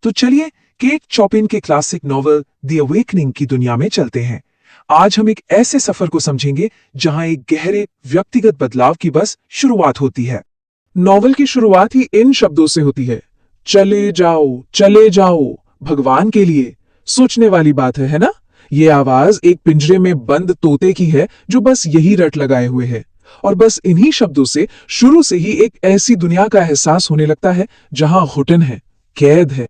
तो चलिए केट चॉपिन के क्लासिक नॉवल द अवेकनिंग की दुनिया में चलते हैं। आज हम एक ऐसे सफर को समझेंगे जहां एक गहरे व्यक्तिगत बदलाव की बस शुरुआत होती है। नॉवल की शुरुआत ही इन शब्दों से होती है, चले जाओ भगवान के लिए। सोचने वाली बात है ना? ये आवाज एक पिंजरे में बंद तोते की है जो बस यही रट लगाए हुए है। और बस इन्हीं शब्दों से शुरू से ही एक ऐसी दुनिया का एहसास होने लगता है जहां घुटन है, कैद है।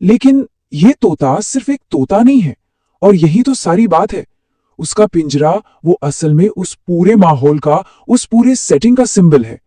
लेकिन ये तोता सिर्फ एक तोता नहीं है, और यही तो सारी बात है। उसका पिंजरा वो असल में उस पूरे माहौल का, उस पूरे सेटिंग का सिंबल है।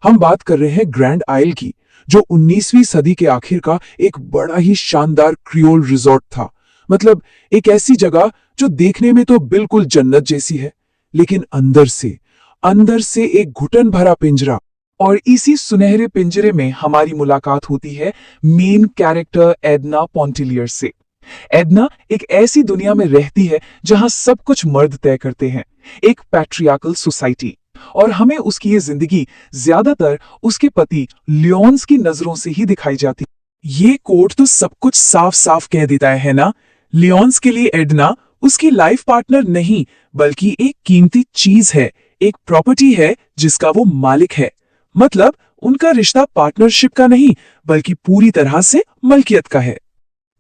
हम बात कर रहे हैं ग्रैंड आइल की, जो 19वीं सदी के आखिर का एक बड़ा ही शानदार क्रियोल रिजॉर्ट था। मतलब एक ऐसी जगह जो देखने में तो बिल्कुल जन्नत जैसी है, लेकिन अंदर से एक घुटन भरा पिंजरा। और इसी सुनहरे पिंजरे में हमारी मुलाकात होती है मेन कैरेक्टर एडना पॉन्टिलियर से। एडना एक ऐसी दुनिया में रहती है जहां सब कुछ मर्द तय करते हैं, एक पैट्रियार्कल सोसाइटी। और हमें उसकी ये जिंदगी ज्यादातर उसके पति लियोन्स की नजरों से ही दिखाई जाती। ये कोट तो सब कुछ साफ साफ कह देता है ना? लियोन्स के लिए एडना उसकी लाइफ पार्टनर नहीं, बल्कि एक कीमती चीज है, एक प्रॉपर्टी है जिसका वो मालिक है। मतलब उनका रिश्ता पार्टनरशिप का नहीं, बल्कि पूरी तरह से मलकियत का है।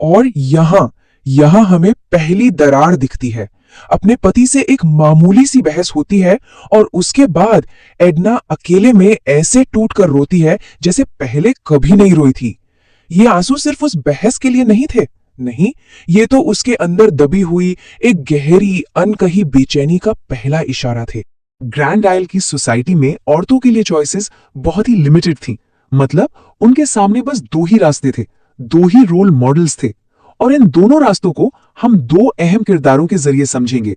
और यहां हमें पहली दरार दिखती है। अपने पति से एक मामूली सी बहस होती है, और उसके बाद एडना अकेले में ऐसे टूट कर रोती है जैसे पहले कभी नहीं रोई थी। ये आंसू सिर्फ उस बहस के लिए नहीं थे, नहीं, ये तो उसके अंदर दबी हुई एक गहरी अनकही बेचैनी का पहला इशारा थे। ग्रैंड आइल की सोसाइटी में औरतों के लिए चॉइसेस बहुत ही लिमिटेड थी। मतलब उनके सामने बस दो ही रास्ते थे, दो ही रोल मॉडल्स थे, और इन दोनों रास्तों को हम दो अहम किरदारों के जरिए समझेंगे।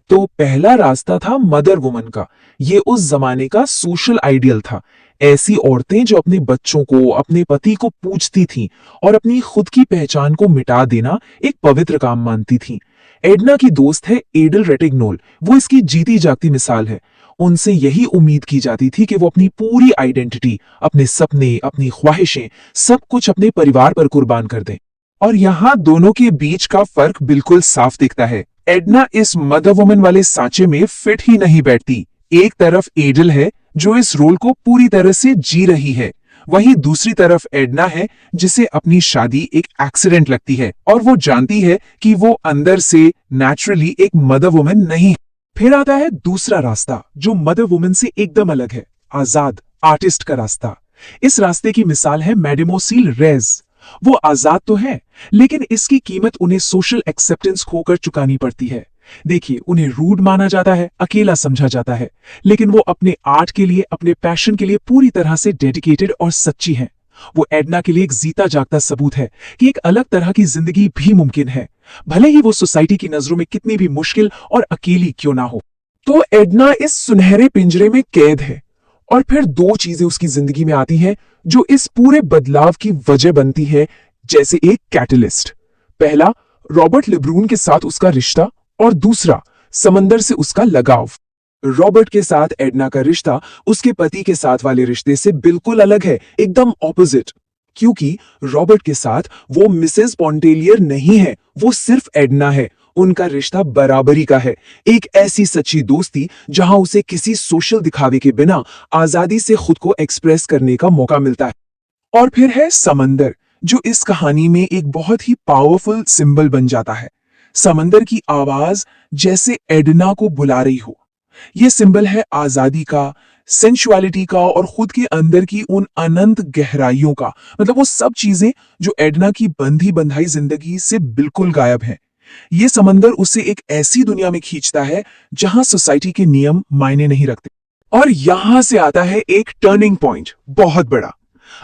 तो पहला रास्ता था मदर वुमन का। ये उस जमाने का सोशल आइडियल था। ऐसी औरतें जो अपने बच्चों को, अपने पति को पूजती थीं और अपनी खुद की पहचान को मिटा देना एक पवित्र काम मानती थीं। एडना की दोस्त है एडल रेटिग्नोल, वो इसकी जीती जागती मिसाल है। उनसे यही उम्मीद की जाती थी कि वो अपनी पूरी आइडेंटिटी, अपने सपने, अपनी ख्वाहिशें, सब कुछ अपने परिवार पर कुर्बान कर दें। और यहाँ दोनों के बीच का फर्क बिल्कुल साफ दिखता है। एडना इस मदर वुमन वाले सांचे में फिट ही नहीं बैठती। एक तरफ एडल है जो इस रोल को पूरी तरह से जी रही है, वहीं दूसरी तरफ एडना है जिसे अपनी शादी एक एक्सीडेंट लगती है, और वो जानती है कि वो अंदर से नेचुरली एक मदर वुमन नहीं। फिर आता है दूसरा रास्ता जो मदर वुमन से एकदम अलग है, आजाद आर्टिस्ट का रास्ता। इस रास्ते की मिसाल है मैडेमोसील रेज। वो आजाद तो है, लेकिन इसकी कीमत उन्हें सोशल एक्सेप्टेंस खोकर चुकानी पड़ती है। देखिए, उन्हें रूड माना जाता है, अकेला समझा जाता है, लेकिन वो अपने आर्ट के लिए, अपने पैशन के लिए पूरी तरह से डेडिकेटेड और सच्ची हैं। वो एडना के लिए एक जीता जागता सबूत है कि एक अलग तरह की जिंदगी भी मुमकिन है, भले ही वो सोसाइटी की नजरों में कितनी भी मुश्किल और अकेली क्यों ना हो। तो एडना इस सुनहरे पिंजरे में कैद है, और फिर दो चीजें उसकी जिंदगी में आती हैं जो इस पूरे बदलाव की वजह बनती है, जैसे एक कैटलिस्ट। पहला, रॉबर्ट लेब्रून के साथ उसका रिश्ता, और दूसरा, समंदर से उसका लगाव। रॉबर्ट के साथ एडना का रिश्ता उसके पति के साथ वाले रिश्ते से बिल्कुल अलग है, एकदम ऑपोजिट। क्योंकि रॉबर्ट के साथ वो मिसेस पॉन्टेलियर नहीं है, वो सिर्फ एडना है। उनका रिश्ता बराबरी का है, एक ऐसी सच्ची दोस्ती जहां उसे किसी सोशल दिखावे के बिना आजादी से खुद को एक्सप्रेस करने का मौका मिलता है। और फिर है समंदर, जो इस कहानी में एक बहुत ही पावरफुल सिंबल बन जाता है। समंदर की आवाज जैसे एडना को बुला रही हो। यह सिंबल है आजादी का, सेंसुअलिटी का, और खुद के अंदर की उन अनंत गहराइयों का। मतलब वो सब चीजें जो एडना की बंधी बंधाई जिंदगी से बिल्कुल गायब है। ये समंदर उसे एक ऐसी दुनिया में खींचता है जहां सोसाइटी के नियम मायने नहीं रखते। और यहां से आता है एक टर्निंग पॉइंट, बहुत बड़ा।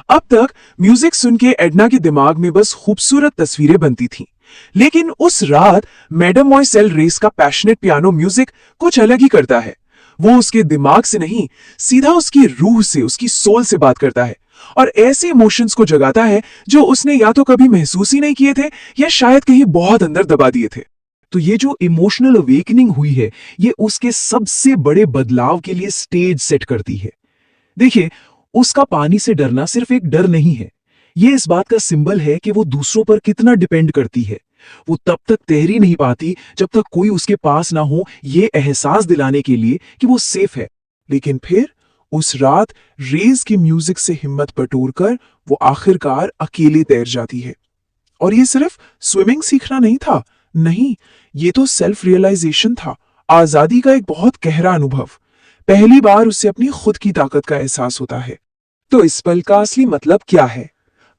अब तक म्यूजिक सुन के एडना के दिमाग में बस खूबसूरत तस्वीरें बनती थीं, लेकिन उस रात मैडेमोइसेल रेस का पैशनेट पियानो म्यूजिक कुछ अलग ही करता है। वो उसके दिमाग से नहीं, सीधा उसकी रूह से, उसकी सोल से बात करता है, और ऐसे इमोशंस को जगाता है जो उसने या तो कभी महसूस ही नहीं किए थे, या शायद कहीं बहुत अंदर दबा दिए थे। तो ये जो इमोशनल अवेकनिंग हुई है, ये उसके सबसे बड़े बदलाव के लिए स्टेज सेट करती है। देखिए, उसका पानी से डरना सिर्फ एक डर नहीं है, ये इस बात का सिंबल है कि वो दूसरों पर कितना डिपेंड करती है। वो तब तक तैर नहीं पाती जब तक कोई उसके पास ना हो ये एहसास दिलाने के लिए कि वो सेफ है। लेकिन फिर उस रात रेज की म्यूजिक से हिम्मत बटोरकर वो आखिरकार अकेले तैर जाती है। और ये सिर्फ स्विमिंग सीखना नहीं था, नहीं, ये तो सेल्फ रियलाइजेशन था, आजादी का एक बहुत गहरा अनुभव। पहली बार उसे अपनी खुद की ताकत का एहसास होता है। तो इस पल का असली मतलब क्या है?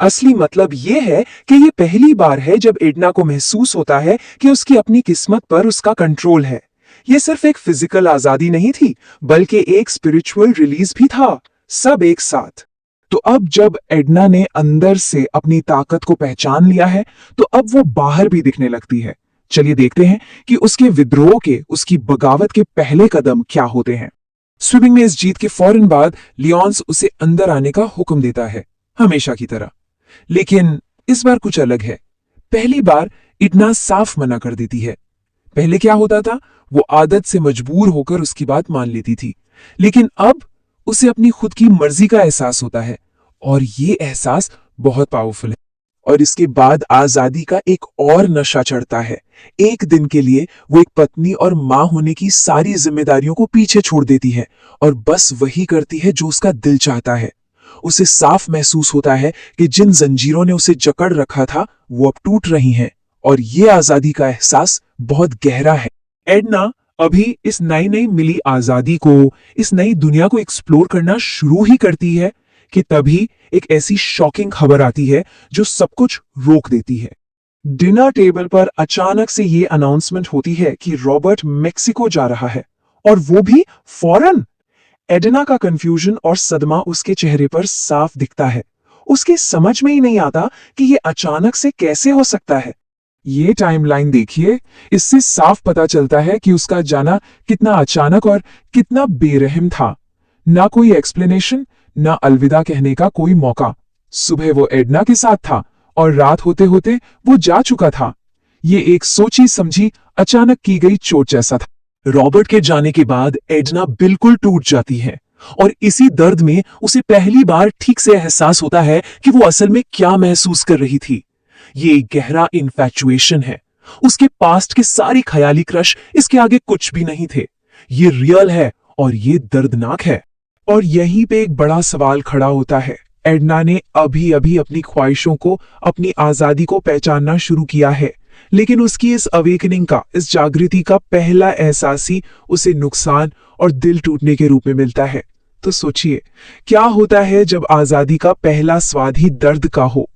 असली मतलब ये है कि ये पहली बार है जब एडना को महसूस होता है कि उसकी अपनी किस्मत पर उसका कंट्रोल है। ये सिर्फ एक फिजिकल आजादी नहीं थी, बल्कि एक स्पिरिचुअल रिलीज भी था, सब एक साथ। तो अब जब एडना ने अंदर से अपनी ताकत को पहचान लिया है, तो अब वो बाहर भी दिखने लगती है। चलिए देखते हैं कि उसके विद्रोह के, उसकी बगावत के पहले कदम क्या होते हैं। स्विमिंग में इस जीत के फौरन बाद लियोन्स उसे अंदर आने का हुक्म देता है, हमेशा की तरह। लेकिन इस बार कुछ अलग है। पहली बार एडना साफ मना कर देती है। पहले क्या होता था, वो आदत से मजबूर होकर उसकी बात मान लेती थी, लेकिन अब उसे अपनी खुद की मर्जी का एहसास होता है, और ये एहसास बहुत पावरफुल है। और इसके बाद आजादी का एक और नशा चढ़ता है। एक दिन के लिए वो एक पत्नी और मां होने की सारी जिम्मेदारियों को पीछे छोड़ देती है और बस वही करती है जो उसका दिल चाहता है। उसे साफ महसूस होता है कि जिन जंजीरों ने उसे जकड़ रखा था वो अब टूट रही हैं, और ये आजादी का एहसास बहुत गहरा है। एडना अभी इस नई नई मिली आजादी को, इस नई दुनिया को एक्सप्लोर करना शुरू ही करती है कि तभी एक ऐसी शॉकिंग खबर आती है जो सब कुछ रोक देती है। डिनर टेबल पर अचानक से ये अनाउंसमेंट होती है कि रॉबर्ट मेक्सिको जा रहा है, और वो भी फौरन। एडना का कंफ्यूजन और सदमा उसके चेहरे पर साफ दिखता है। उसके समझ में ही नहीं आता कि ये अचानक से कैसे हो सकता है। ये टाइमलाइन देखिए, इससे साफ पता चलता है कि उसका जाना कितना अचानक और कितना बेरहम था। ना कोई एक्सप्लेनेशन, ना अलविदा कहने का कोई मौका। सुबह वो एडना के साथ था और रात होते होते वो जा चुका था। ये एक सोची समझी अचानक की गई चोट जैसा था। रॉबर्ट के जाने के बाद एडना बिल्कुल टूट जाती है, और इसी दर्द में उसे पहली बार ठीक से एहसास होता है कि वो असल में क्या महसूस कर रही थी। ये एक गहरा इन्फैचुएशन है। उसके पास्ट के सारी ख्याली क्रश इसके आगे कुछ भी नहीं थे। ये रियल है और ये दर्दनाक है। और यहीं पे एक बड़ा सवाल खड़ा होता है। एडना ने अभी अभी अपनी ख्वाहिशों को, अपनी आजादी को पहचानना शुरू किया है, लेकिन उसकी इस अवेकनिंग का, इस जागृति का पहला एहसास ही उसे नुकसान और दिल टूटने के रूप में मिलता है। तो सोचिए, क्या होता है जब आजादी का पहला स्वाद ही दर्द का हो?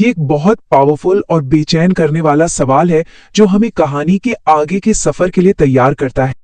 ये एक बहुत पावरफुल और बेचैन करने वाला सवाल है जो हमें कहानी के आगे के सफर के लिए तैयार करता है।